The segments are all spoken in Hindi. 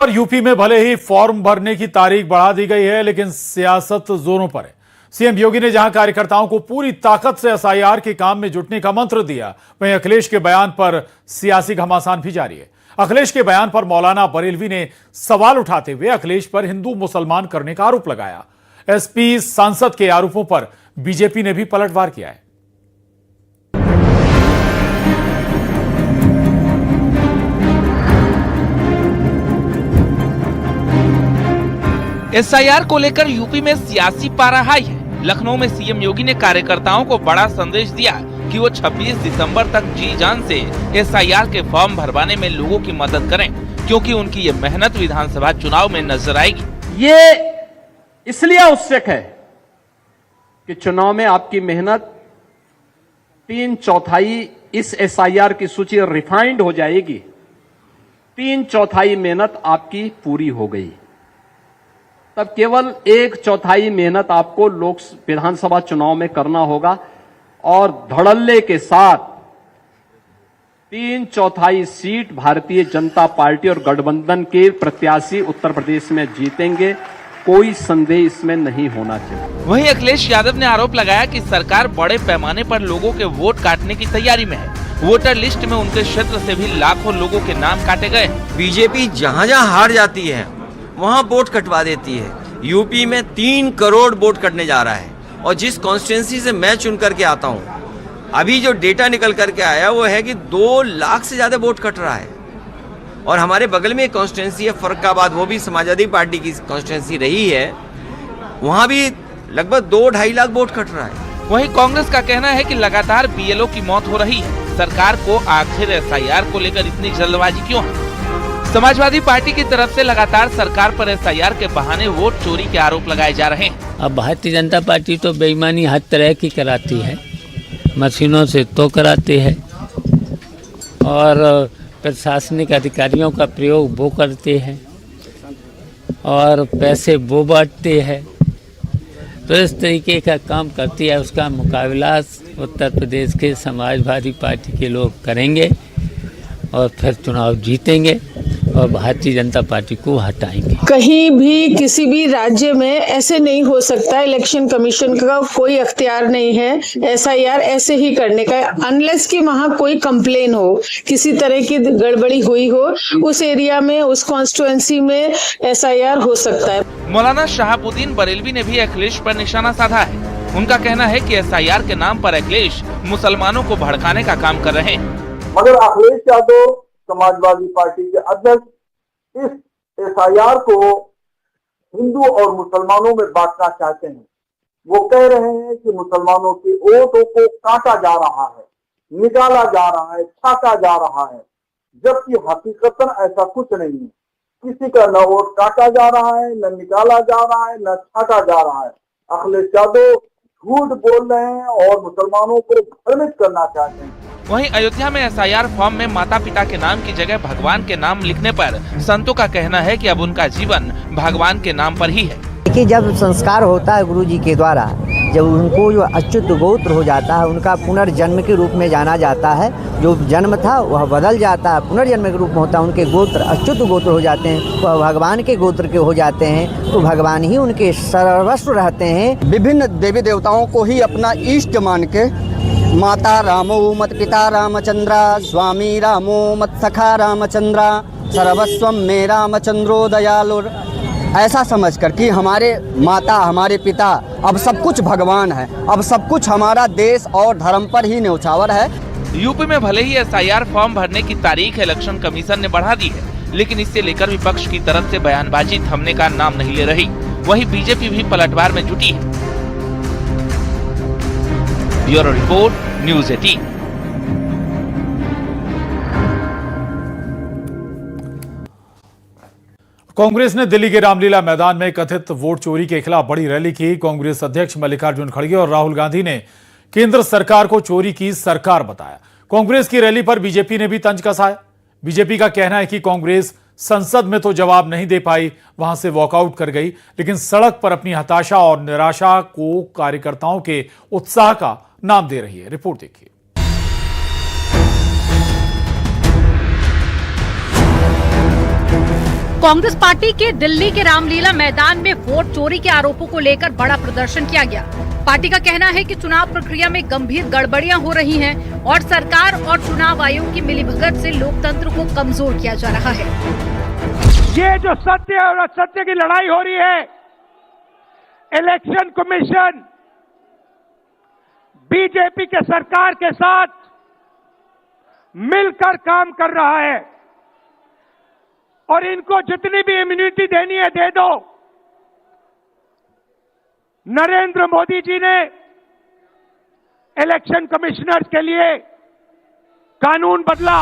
पर यूपी में भले ही फॉर्म भरने की तारीख बढ़ा दी गई है, लेकिन सियासत जोरों पर है। सीएम योगी ने जहां कार्यकर्ताओं को पूरी ताकत से एसआईआर के काम में जुटने का मंत्र दिया, वहीं अखिलेश के बयान पर सियासी घमासान भी जारी है। अखिलेश के बयान पर मौलाना बरेलवी ने सवाल उठाते हुए अखिलेश पर हिंदू मुसलमान करने का आरोप लगाया। एसपी सांसद के आरोपों पर बीजेपी ने भी पलटवार किया है। एसआईआर को लेकर यूपी में सियासी पारा हाई है। लखनऊ में सीएम योगी ने कार्यकर्ताओं को बड़ा संदेश दिया कि वो 26 दिसंबर तक जी जान से एसआईआर के फॉर्म भरवाने में लोगों की मदद करें, क्योंकि उनकी ये मेहनत विधानसभा चुनाव में नजर आएगी। ये इसलिए आवश्यक है कि चुनाव में आपकी मेहनत 3/4 इस एसआईआर की सूची रिफाइंड हो जाएगी। 3/4 मेहनत आपकी पूरी हो गई, तब केवल 1/4 मेहनत आपको विधानसभा चुनाव में करना होगा और धड़ल्ले के साथ 3/4 सीट भारतीय जनता पार्टी और गठबंधन के प्रत्याशी उत्तर प्रदेश में जीतेंगे। कोई संदेह इसमें नहीं होना चाहिए। वहीं अखिलेश यादव ने आरोप लगाया कि सरकार बड़े पैमाने पर लोगों के वोट काटने की तैयारी में है। वोटर लिस्ट में उनके क्षेत्र से भी लाखों लोगों के नाम काटे गए। बीजेपी जहाँ जहाँ हार जाती है वहाँ वोट कटवा देती है। यूपी में 3 करोड़ वोट कटने जा रहा है, और जिस कॉन्स्टिट्यूंसी से मैं चुन करके आता हूँ, अभी जो डेटा निकल करके आया वो है कि 2 लाख से ज्यादा वोट कट रहा है। और हमारे बगल में एक कॉन्स्टिट्यूंसी है फर्रुखाबाद, वो भी समाजवादी पार्टी की कॉन्स्टिट्यूंसी रही है, वहाँ भी लगभग 2-2.5 लाख वोट कट रहा है। वहीं कांग्रेस का कहना है कि लगातार बीएलओ की मौत हो रही है। सरकार को आखिर एसआईआर को लेकर इतनी जल्दबाजी क्यों है? समाजवादी पार्टी की तरफ से लगातार सरकार पर एसआईआर के बहाने वोट चोरी के आरोप लगाए जा रहे हैं। अब भारतीय जनता पार्टी तो बेईमानी हर तरह की कराती है, मशीनों से तो कराती है और प्रशासनिक अधिकारियों का प्रयोग वो करते हैं और पैसे वो बांटते हैं। तो इस तरीके का काम करती है। उसका मुकाबला उत्तर प्रदेश के समाजवादी पार्टी के लोग करेंगे और फिर चुनाव जीतेंगे और भारतीय जनता पार्टी को हटाएंगे। कहीं भी किसी भी राज्य में ऐसे नहीं हो सकता। इलेक्शन कमीशन का कोई अख्तियार नहीं है एसआईआर ऐसे ही करने का, अनलेस कि वहाँ कोई कंप्लेन हो, किसी तरह की गड़बड़ी हुई हो, उस एरिया में, उस कॉन्स्टिट्यूएंसी में एसआईआर हो सकता है। मौलाना शहाबुद्दीन बरेलवी ने भी अखिलेश पर निशाना साधा है। उनका कहना है कि एसआईआर के नाम पर अखिलेश मुसलमानों को भड़काने का काम कर रहे हैं। मगर अखिलेश यादव समाजवादी पार्टी के अध्यक्ष इस एसआईआर को हिंदू और मुसलमानों में बांटना चाहते हैं। वो कह रहे हैं कि मुसलमानों के वोटों को काटा जा रहा है, निकाला जा रहा है, छाटा जा रहा है, जबकि हकीकतन ऐसा कुछ नहीं है। किसी का न वोट काटा जा रहा है, न निकाला जा रहा है, न छाटा जा रहा है। अखिलेश यादव झूठ बोल रहे हैं और मुसलमानों को भ्रमित करना चाहते हैं। वहीं अयोध्या में एसआईआर फॉर्म में माता पिता के नाम की जगह भगवान के नाम लिखने पर संतों का कहना है कि अब उनका जीवन भगवान के नाम पर ही है। देखिए, जब संस्कार होता है गुरु जी के द्वारा, जब उनको जो अच्युत गोत्र हो जाता है, उनका पुनर्जन्म के रूप में जाना जाता है। जो जन्म था वह बदल जाता है, पुनर्जन्म के रूप में होता है। उनके गोत्र अच्युत गोत्र हो जाते हैं, वह भगवान के गोत्र के हो जाते हैं, तो भगवान ही उनके सर्वस्व रहते हैं। विभिन्न देवी देवताओं को ही अपना इष्ट मान के माता रामो मत पिता रामचंद्रा, स्वामी रामो मत सखा रामचंद्रा, सर्वस्वम में रामचंद्रो दयालु, ऐसा समझकर कि हमारे माता हमारे पिता अब सब कुछ भगवान है, अब सब कुछ हमारा देश और धर्म पर ही न्यौछावर है। यूपी में भले ही एसआईआर फॉर्म भरने की तारीख इलेक्शन कमीशन ने बढ़ा दी है, लेकिन इससे लेकर विपक्ष की तरफ से बयानबाजी थमने का नाम नहीं ले रही। वहीं बीजेपी भी पलटवार में जुटी है। Bureau report, news 18। कांग्रेस ने दिल्ली के रामलीला मैदान में कथित वोट चोरी के खिलाफ बड़ी रैली की। कांग्रेस अध्यक्ष मल्लिकार्जुन खड़गे और राहुल गांधी ने केंद्र सरकार को चोरी की सरकार बताया। कांग्रेस की रैली पर बीजेपी ने भी तंज कसा है। बीजेपी का कहना है कि कांग्रेस संसद में तो जवाब नहीं दे पाई, वहां से वॉकआउट कर गई, लेकिन सड़क पर अपनी हताशा और निराशा को कार्यकर्ताओं के उत्साह का नाम दे रही है। रिपोर्ट देखिए। कांग्रेस पार्टी के दिल्ली के रामलीला मैदान में वोट चोरी के आरोपों को लेकर बड़ा प्रदर्शन किया गया। पार्टी का कहना है कि चुनाव प्रक्रिया में गंभीर गड़बड़ियां हो रही हैं और सरकार और चुनाव आयोग की मिलीभगत से लोकतंत्र को कमजोर किया जा रहा है। ये जो सत्य और असत्य की लड़ाई हो रही है, इलेक्शन कमीशन बीजेपी के सरकार के साथ मिलकर काम कर रहा है और इनको जितनी भी इम्यूनिटी देनी है दे दो। नरेंद्र मोदी जी ने इलेक्शन कमिश्नर्स के लिए कानून बदला।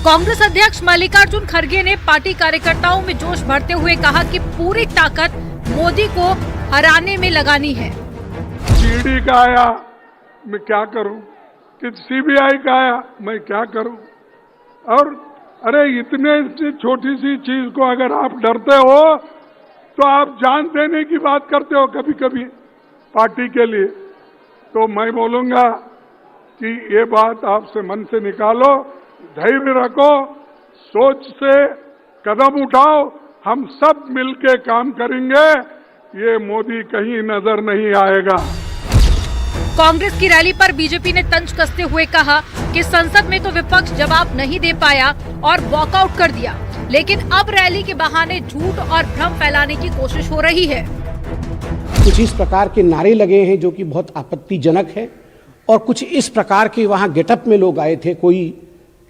कांग्रेस अध्यक्ष मल्लिकार्जुन खड़गे ने पार्टी कार्यकर्ताओं में जोश भरते हुए कहा कि पूरी ताकत मोदी को हराने में लगानी है। ईडी का आया, मैं क्या करूं? कि सीबीआई का आया, मैं क्या करूं? और अरे इतने छोटी सी चीज को अगर आप डरते हो तो आप जान देने की बात करते हो कभी कभी पार्टी के लिए। तो मैं बोलूंगा कि ये बात आपसे मन से निकालो, धैर्य रखो, सोच से कदम उठाओ, हम सब मिलके काम करेंगे, ये मोदी कहीं नजर नहीं आएगा। कांग्रेस की रैली पर बीजेपी ने तंज कसते हुए कहा कि संसद में तो विपक्ष जवाब नहीं दे पाया और वॉकआउट कर दिया, लेकिन अब रैली के बहाने झूठ और भ्रम फैलाने की कोशिश हो रही है। कुछ इस प्रकार के नारे लगे हैं जो कि बहुत आपत्तिजनक है और कुछ इस प्रकार के वहां गेटअप में लोग आए थे। कोई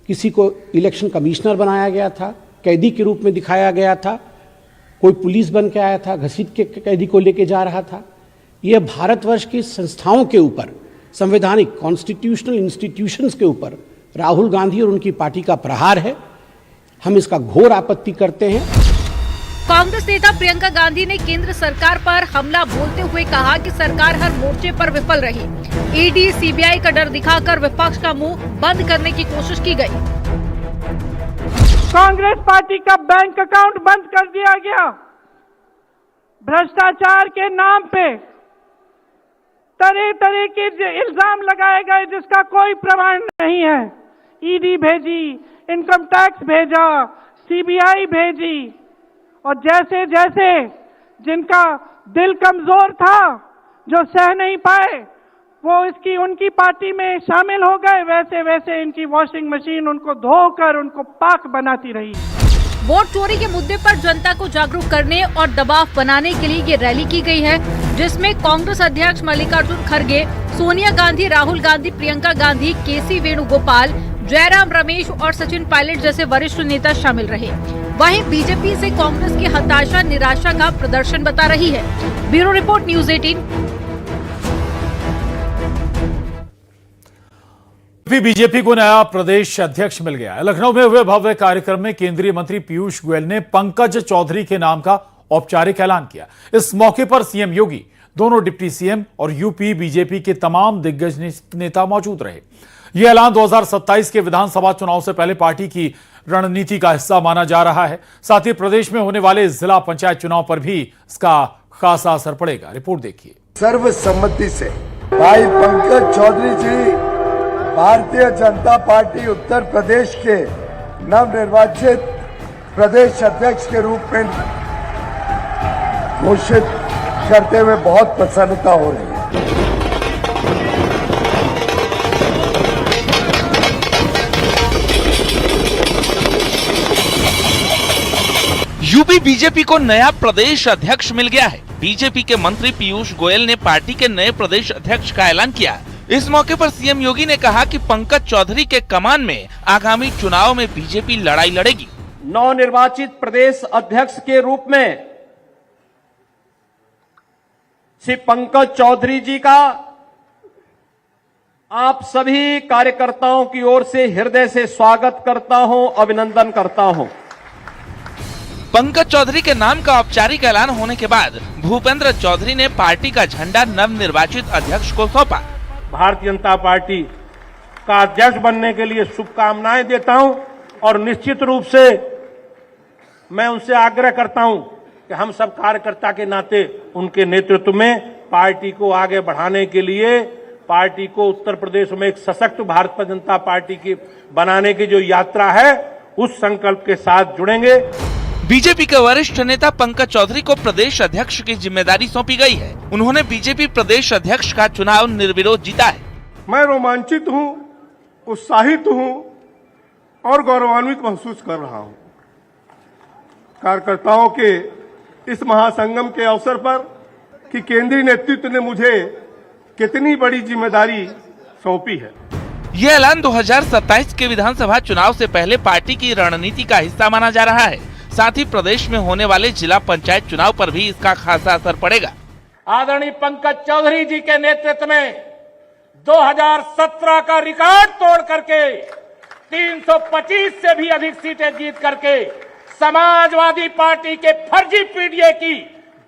किसी को इलेक्शन कमिश्नर बनाया गया था, कैदी के रूप में दिखाया गया था, कोई पुलिस बन के आया था, घसीट के कैदी को लेके जा रहा था। यह भारतवर्ष की संस्थाओं के ऊपर, संवैधानिक कॉन्स्टिट्यूशनल इंस्टीट्यूशंस के ऊपर राहुल गांधी और उनकी पार्टी का प्रहार है। हम इसका घोर आपत्ति करते हैं। कांग्रेस नेता प्रियंका गांधी ने केंद्र सरकार पर हमला बोलते हुए कहा कि सरकार हर मोर्चे पर विफल रही। ईडी, सीबीआई का डर दिखाकर विपक्ष का मुंह बंद करने की कोशिश की गई। कांग्रेस पार्टी का बैंक अकाउंट बंद कर दिया गया। भ्रष्टाचार के नाम पे तरह तरह के इल्जाम लगाए गए जिसका कोई प्रमाण नहीं है। ईडी भेजी, इनकम टैक्स भेजा, सीबीआई भेजी और जैसे जैसे जिनका दिल कमजोर था, जो सह नहीं पाए, वो उनकी पार्टी में शामिल हो गए, वैसे वैसे इनकी वॉशिंग मशीन उनको धोकर उनको पाक बनाती रही। वोट चोरी के मुद्दे पर जनता को जागरूक करने और दबाव बनाने के लिए ये रैली की गई है, जिसमें कांग्रेस अध्यक्ष मल्लिकार्जुन खड़गे, सोनिया गांधी, राहुल गांधी, प्रियंका गांधी, केसी वेणुगोपाल, जयराम रमेश और सचिन पायलट जैसे वरिष्ठ नेता शामिल रहे। वहीं बीजेपी से कांग्रेस की हताशा, निराशा का प्रदर्शन बता रही है। Bureau report, news 18। बीजेपी को नया प्रदेश अध्यक्ष मिल गया। लखनऊ में हुए भव्य कार्यक्रम में केंद्रीय मंत्री पीयूष गोयल ने पंकज चौधरी के नाम का औपचारिक ऐलान किया। इस मौके पर सीएम योगी, दोनों डिप्टी सीएम और यूपी बीजेपी के तमाम दिग्गज नेता मौजूद रहे। यह ऐलान 2027 के विधानसभा चुनाव से पहले पार्टी की रणनीति का हिस्सा माना जा रहा है। साथ ही प्रदेश में होने वाले जिला पंचायत चुनाव पर भी इसका खासा असर पड़ेगा। रिपोर्ट देखिए। सर्वसम्मति से भाई पंकज चौधरी जी भारतीय जनता पार्टी उत्तर प्रदेश के नवनिर्वाचित प्रदेश अध्यक्ष के रूप में घोषित करते हुए बहुत प्रसन्नता हो रही है। यूपी बीजेपी को नया प्रदेश अध्यक्ष मिल गया है। बीजेपी के मंत्री पीयूष गोयल ने पार्टी के नए प्रदेश अध्यक्ष का ऐलान किया। इस मौके पर सीएम योगी ने कहा कि पंकज चौधरी के कमान में आगामी चुनाव में बीजेपी लड़ाई लड़ेगी। नवनिर्वाचित प्रदेश अध्यक्ष के रूप में श्री पंकज चौधरी जी का आप सभी कार्यकर्ताओं की ओर से हृदय से स्वागत करता हूं, अभिनंदन करता हूं। पंकज चौधरी के नाम का औपचारिक ऐलान होने के बाद भूपेंद्र चौधरी ने पार्टी का झंडा नवनिर्वाचित अध्यक्ष को सौंपा। भारतीय जनता पार्टी का अध्यक्ष बनने के लिए शुभकामनाएं देता हूं और निश्चित रूप से मैं उनसे आग्रह करता हूं कि हम सब कार्यकर्ता के नाते उनके नेतृत्व में पार्टी को आगे बढ़ाने के लिए, पार्टी को उत्तर प्रदेश में एक सशक्त भारतीय जनता पार्टी की बनाने की जो यात्रा है, उस संकल्प के साथ जुड़ेंगे। बीजेपी के वरिष्ठ नेता पंकज चौधरी को प्रदेश अध्यक्ष की जिम्मेदारी सौंपी गई है। उन्होंने बीजेपी प्रदेश अध्यक्ष का चुनाव निर्विरोध जीता है। मैं रोमांचित हूं, उत्साहित हूं और गौरवान्वित महसूस कर रहा हूं। कार्यकर्ताओं के इस महासंगम के अवसर पर कि केंद्रीय नेतृत्व ने मुझे कितनी बड़ी जिम्मेदारी सौंपी है। ये ऐलान 2027 के विधानसभा चुनाव से पहले पार्टी की रणनीति का हिस्सा माना जा रहा है। साथ ही प्रदेश में होने वाले जिला पंचायत चुनाव पर भी इसका खासा असर पड़ेगा। आदरणीय पंकज चौधरी जी के नेतृत्व में 2017 का रिकॉर्ड तोड़ करके 325 से भी अधिक सीटें जीत करके समाजवादी पार्टी के फर्जी पीडीए की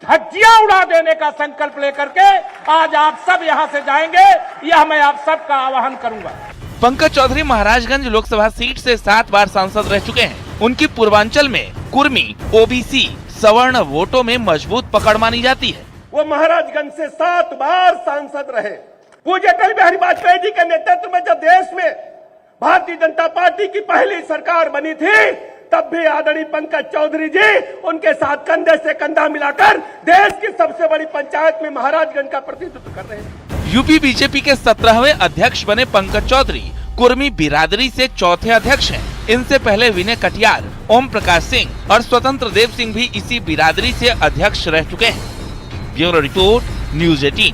धज्जियां उड़ा देने का संकल्प लेकर के आज आप सब यहां से जाएंगे, यह मैं आप सबका आह्वान करूंगा। पंकज चौधरी महाराजगंज लोकसभा सीट से 7 बार सांसद रह चुके हैं। उनकी पूर्वांचल में कुर्मी, ओबीसी, सवर्ण वोटों में मजबूत पकड़ मानी जाती है। वो महाराजगंज से 7 बार सांसद रहे। पूज्य अटल बिहारी वाजपेयी जी के नेतृत्व में जब देश में भारतीय जनता पार्टी की पहली सरकार बनी थी, तब भी आदरणीय पंकज चौधरी जी उनके साथ कंधे से कंधा मिलाकर देश की सबसे बड़ी पंचायत में महाराजगंज का प्रतिनिधित्व कर रहे हैं। यूपी बीजेपी के 17वें अध्यक्ष बने पंकज चौधरी कुर्मी बिरादरी से चौथे अध्यक्ष हैं। इनसे पहले विनय कटियार, ओम प्रकाश सिंह और स्वतंत्र देव सिंह भी इसी बिरादरी से अध्यक्ष रह चुके हैं। Bureau report, news 18।